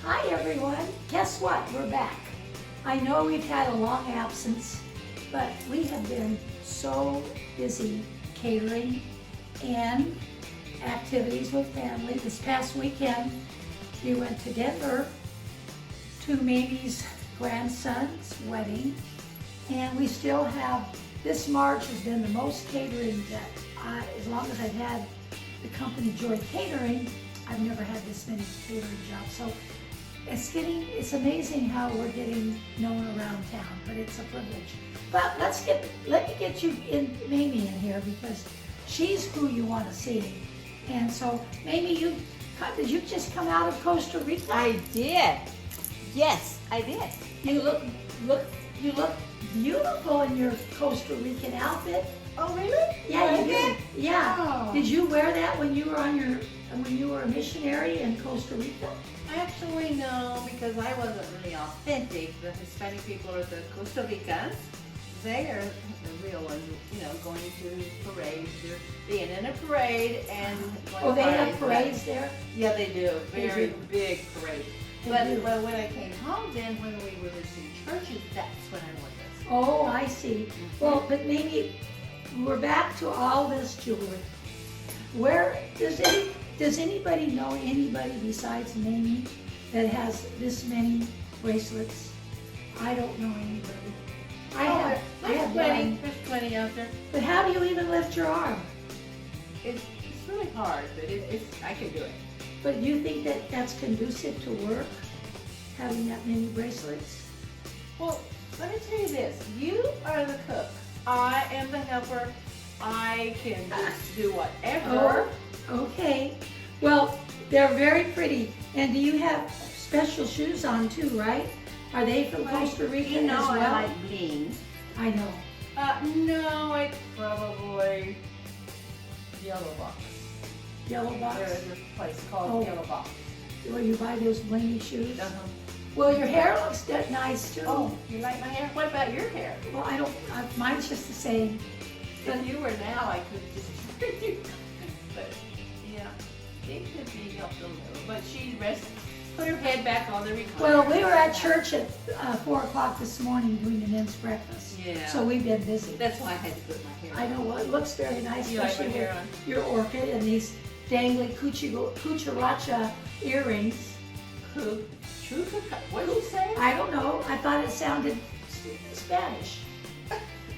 Hi everyone, guess what? We're back. I know we've had a long absence, but we have been so busy catering and activities with family. This past weekend, we went to Denver to Mamie's grandson's wedding, and we still have, this March has been the most catering that as long as I've had the company Joy Catering, I've never had this many catering jobs. So it's amazing how we're getting known around town, but it's a privilege. But let me get you in, Mamie in here, because she's who you want to see. And so, Mamie, did you just come out of Costa Rica? I did. Yes, I did. You look beautiful in your Costa Rican outfit. Oh, really? Yeah, you did. Yeah. Oh. Did you wear that when you were a missionary in Costa Rica? Actually, no, because I wasn't really authentic. The Hispanic people are the Costa Ricans. They are the real ones, going to parades. They're being in a parade and going Oh, they to have parades there? Yeah, they do. Very do. big parade. They But do. when I came home, then when we were visiting churches, that's when I wore this. Oh, I see. Well, but maybe we're back to all this jewelry. Where does anybody know anybody besides Mamie that has this many bracelets? I don't know anybody. I have There's plenty out there. But how do you even lift your arm? It's really hard, but I can do it. But do you think that that's conducive to work, having that many bracelets? Well, let me tell you this. You are the cook. I am the helper. I can just do whatever. Oh, okay. Well, they're very pretty. And do you have special shoes on too, right? Are they from Costa Rica as well? I like bling. I know. No, I probably Yellow Box. Yellow box? There's a place called Yellow Box. Where you buy those blingy shoes? Uh-huh. Well, your hair looks nice too. Oh, you like my hair? What about your hair? Well, I don't, mine's just the same. If you were now, I could just turn you. But, yeah, it could be helped a little. But she put her head back on the recliner. Well, we were at church at 4 o'clock this morning doing the men's breakfast. Yeah. So we've been busy. That's why I had to put my hair on. I know, well, it looks very nice, You like especially my hair on? with your orchid and these dangly cucaracha earrings. What did you say? I don't know. I thought it sounded Spanish.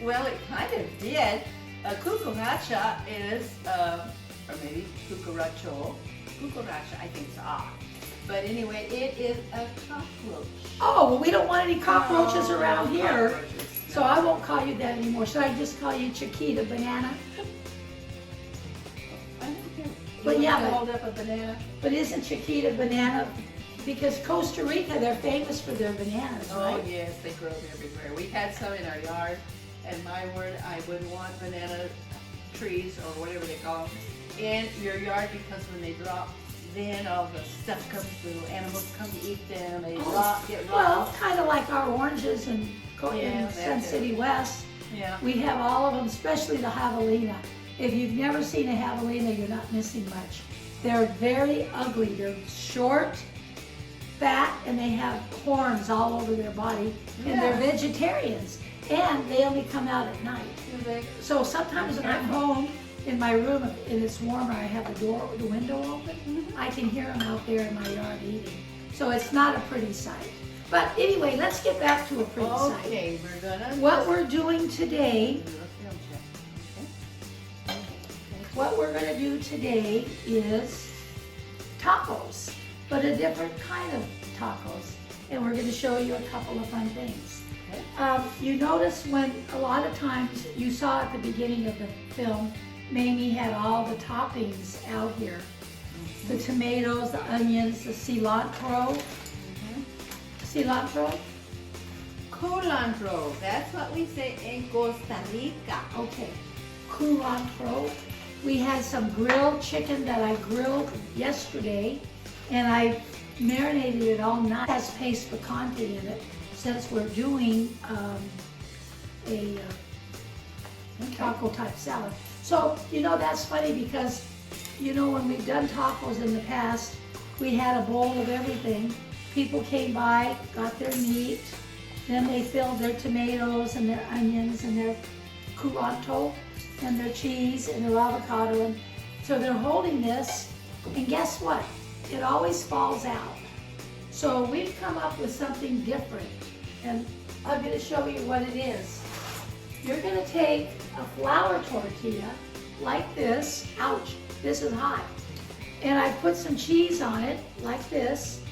Well, it kind of did. A cucaracha is, or maybe cucaracho. Cucaracha, I think it's odd. But anyway, it is a cockroach. Oh, well, we don't want any cockroaches No, around no here. cockroaches, So no. I won't call you that anymore. Should I just call you Chiquita Banana? I don't care. But You yeah, want to but- hold up a banana. But isn't Chiquita Banana, because Costa Rica, they're famous for their bananas, Oh right? yes, they grow everywhere. We had some in our yard, and my word, I wouldn't want banana trees or whatever they call them in your yard, because when they drop, then all the stuff comes through. Animals come to eat them. They get Well, rotten. kind of like our oranges in Yeah, Sun that City West. Yeah. We have all of them, especially the javelina. If you've never seen a javelina, you're not missing much. They're very ugly. They're short, fat, and they have horns all over their body. And they're vegetarians. And they only come out at night. So sometimes when I'm home in my room and it's warmer, I have the window open. I can hear them out there in my yard eating. So it's not a pretty sight. But anyway, let's get back to a pretty sight. Okay, we're gonna. What we're doing today, do a film check. Okay. what we're going to do today is tacos, but a different kind of tacos. And we're going to show you a couple of fun things. Okay. You notice when a lot of times you saw at the beginning of the film, Mamie had all the toppings out here. The tomatoes, the onions, the cilantro. Cilantro? Culantro, that's what we say in Costa Rica. Okay. Culantro. We had some grilled chicken that I grilled yesterday, and I marinated it all night. It has paste picante in it, since we're doing a taco type salad. So, that's funny because, when we've done tacos in the past, we had a bowl of everything. people came by, got their meat, then they filled their tomatoes and their onions and their curanto and their cheese and their avocado. And so they're holding this, and guess what? It always falls out. So we've come up with something different, and I'm going to show you what it is. You're going to take a flour tortilla like this. Ouch, this is hot. And I put some cheese on it like this,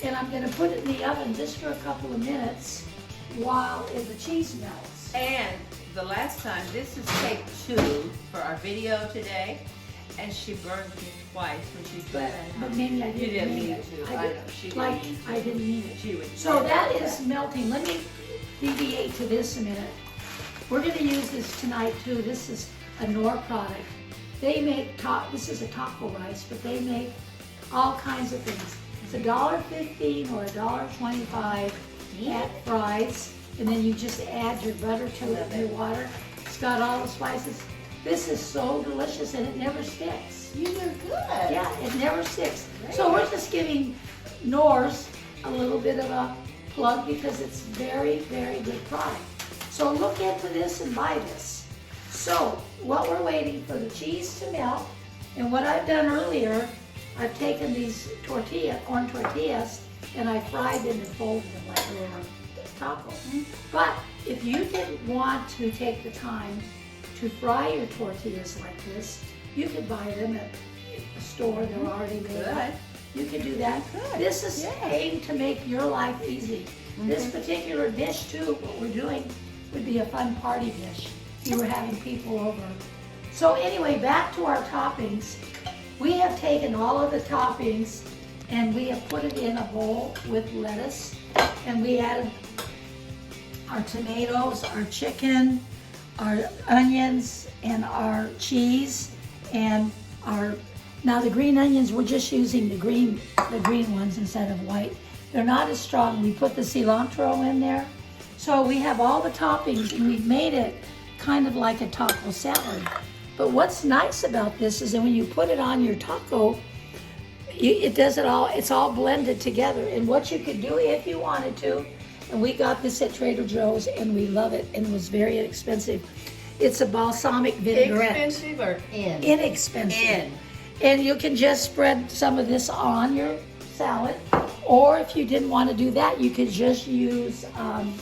and I'm going to put it in the oven just for a couple of minutes while the cheese melts. And the last time, this is take 2 for our video today, and she burned me twice when she did that. But maybe I didn't You didn't mean mean it. to. I know. She didn't Like mean to. I didn't mean it. She would. So that is melting. Let me deviate to this a minute. We're going to use this tonight too. This is a Knorr product. They make, this is a taco rice, but they make all kinds of things. It's $1.15 or $1.25 at Fry's, and then you just add your butter to it and your water. It's got all the spices. This is so delicious, and it never sticks. You do good. Yeah, it never sticks. Great. So we're just giving Knorr's a little bit of a plug because it's very, very good product. So look into this and buy this. So what we're waiting for the cheese to melt, and what I've done earlier, I've taken these corn tortillas, and I fried them and folded them like a little taco. But if you didn't want to take the time to fry your tortillas like this, you could buy them at a store. They're already made up. You can do that. Good. This is aimed to make your life easy. This particular dish too, what we're doing, would be a fun party dish if you were having people over. So anyway, back to our toppings. We have taken all of the toppings and we have put it in a bowl with lettuce, and we added our tomatoes, our chicken, our onions, and our cheese, and now the green onions, we're just using the green ones instead of white. They're not as strong. We put the cilantro in there. So we have all the toppings, and we've made it kind of like a taco salad. But what's nice about this is that when you put it on your taco, it does it all, it's all blended together. And what you could do if you wanted to, and we got this at Trader Joe's and we love it, and it was very inexpensive. It's a balsamic vinaigrette. Expensive or in? Inexpensive. In. And you can just spread some of this on your salad, or if you didn't want to do that, you could just use some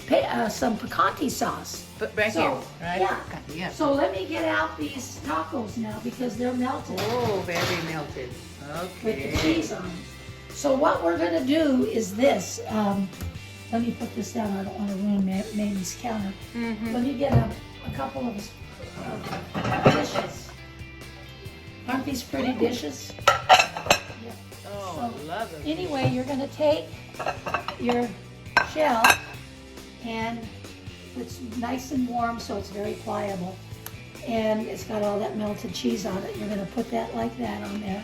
picante sauce. But right So, here, right? yeah. Yeah. So let me get out these tacos now because they're melted Oh, very melted. with Okay. the cheese on them. So what we're gonna do is this. Let me put this down. I don't want to ruin Mamie's counter. Let me get a couple of dishes. Aren't these pretty dishes? Yeah. Oh, love them. Anyway, you're gonna take your shell, and it's nice and warm, so it's very pliable. And it's got all that melted cheese on it. You're gonna put that like that on there.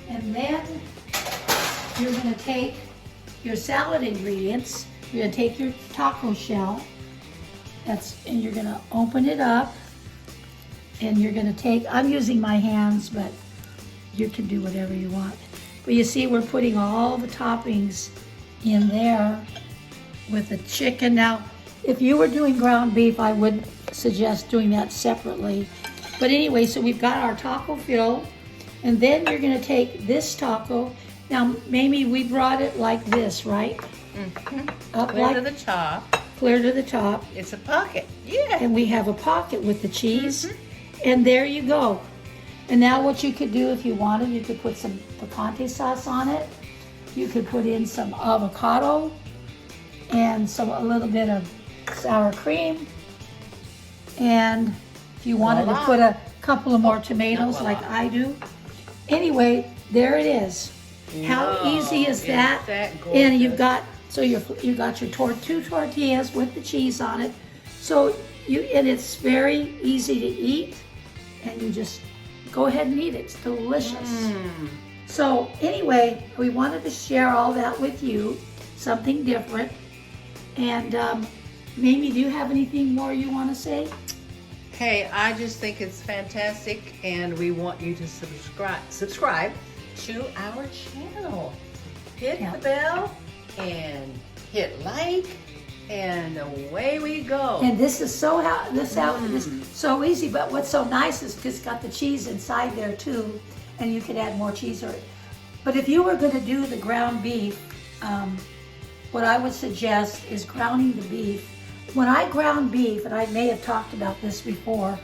And then you're gonna take your salad ingredients. You're gonna take your taco shell. And you're gonna open it up. And you're gonna take, I'm using my hands, but you can do whatever you want. But you see, we're putting all the toppings in there with the chicken. Now, if you were doing ground beef, I would suggest doing that separately. But anyway, so we've got our taco fill, and then you're gonna take this taco. Now, Mamie, we brought it like this, right? Up Clear like to the top. clear to the top. It's a pocket. Yeah. And we have a pocket with the cheese. And there you go. And now what you could do if you wanted, you could put some picante sauce on it. You could put in some avocado and a little bit of sour cream. And if you wanted to put a couple of more tomatoes like I do. Anyway, there it is. How easy is that? And you've got, so you got your two tortillas with the cheese on it. So and it's very easy to eat, and you just go ahead and eat it. It's delicious. So anyway, we wanted to share all that with you, something different. And Mamie, do you have anything more you want to say? Hey, I just think it's fantastic, and we want you to subscribe to our channel. hit Yeah. the bell and hit like, and away we go. And this is so this is so easy. But what's so nice is because it's got the cheese inside there too, and you could add more cheese or. But if you were going to do the ground beef, what I would suggest is grounding the beef. When I ground beef, and I may have talked about this before,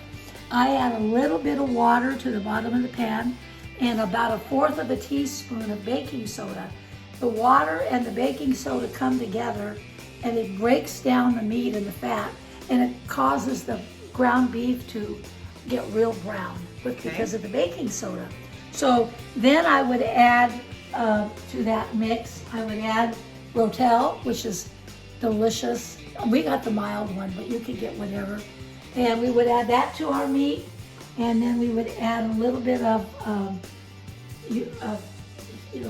I add a little bit of water to the bottom of the pan and about 1/4 of a teaspoon of baking soda. The water and the baking soda come together and it breaks down the meat and the fat, and it causes the ground beef to get real brown because of the baking soda. So then I would add to that mix, I would add Rotel, which is delicious. We got the mild one, but you could get whatever. And we would add that to our meat, and then we would add a little bit of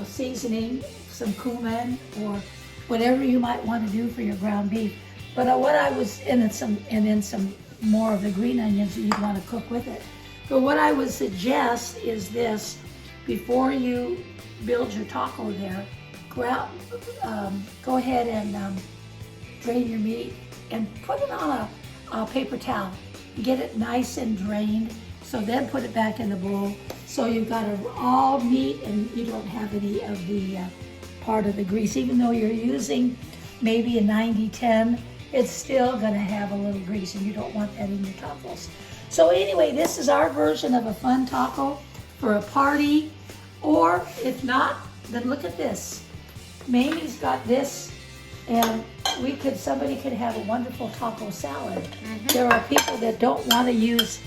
seasoning, some cumin or whatever you might want to do for your ground beef. But and then some more of the green onions that you'd want to cook with it. But what I would suggest is this: before you build your taco there, go ahead and drain your meat and put it on a paper towel. Get it nice and drained. So then put it back in the bowl. So you've got all meat and you don't have any of the part of the grease. Even though you're using maybe a 90-10, it's still gonna have a little grease, and you don't want that in your tacos. So anyway, this is our version of a fun taco for a party, or if not, then look at this. Mamie's got this, and somebody could have a wonderful taco salad. There are people that don't want to use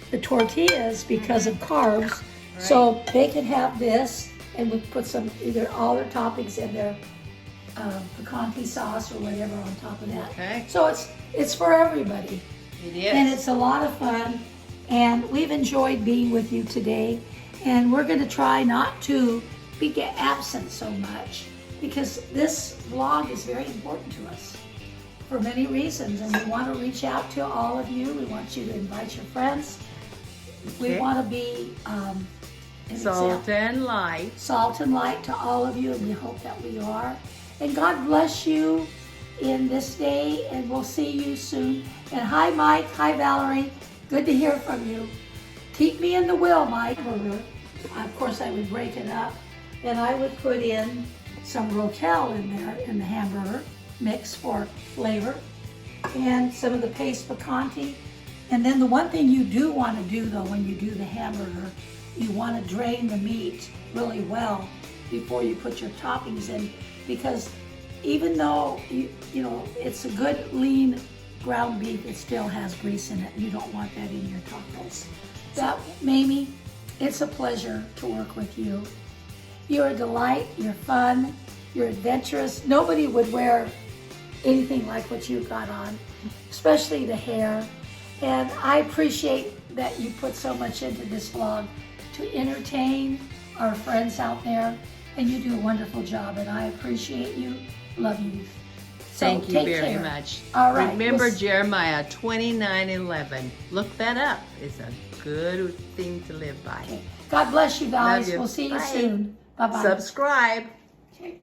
the tortillas because of carbs, so they could have this, and we put either all their toppings in their picante sauce or whatever on top of that. Okay. So it's for everybody. It is. And it's a lot of fun, and we've enjoyed being with you today, and we're going to try not to be absent so much, because this vlog is very important to us for many reasons, and we want to reach out to all of you. We want you to invite your friends. We want to be Salt and light. Salt and light to all of you, and we hope that we are. And God bless you in this day, and we'll see you soon. And hi, Mike. Hi, Valerie. Good to hear from you. Keep me in the will, Mike. Of course, I would break it up, and I would put in some Rotel in there in the hamburger mix for flavor, and some of the paste picante. And then the one thing you do want to do, though, when you do the hamburger, you want to drain the meat really well before you put your toppings in, because even though it's a good lean ground beef, it still has grease in it. You don't want that in your tacos. Mamie, it's a pleasure to work with you. You're a delight, you're fun, you're adventurous. Nobody would wear anything like what you've got on, especially the hair. And I appreciate that you put so much into this vlog to entertain our friends out there, and you do a wonderful job, and I appreciate you, love you. So Thank you take very care. much. All right. Remember Jeremiah 29:11. Look that up. It's a good thing to live by. Okay. God bless you guys. Love you. We'll see you Bye. soon. Bye-bye. Subscribe.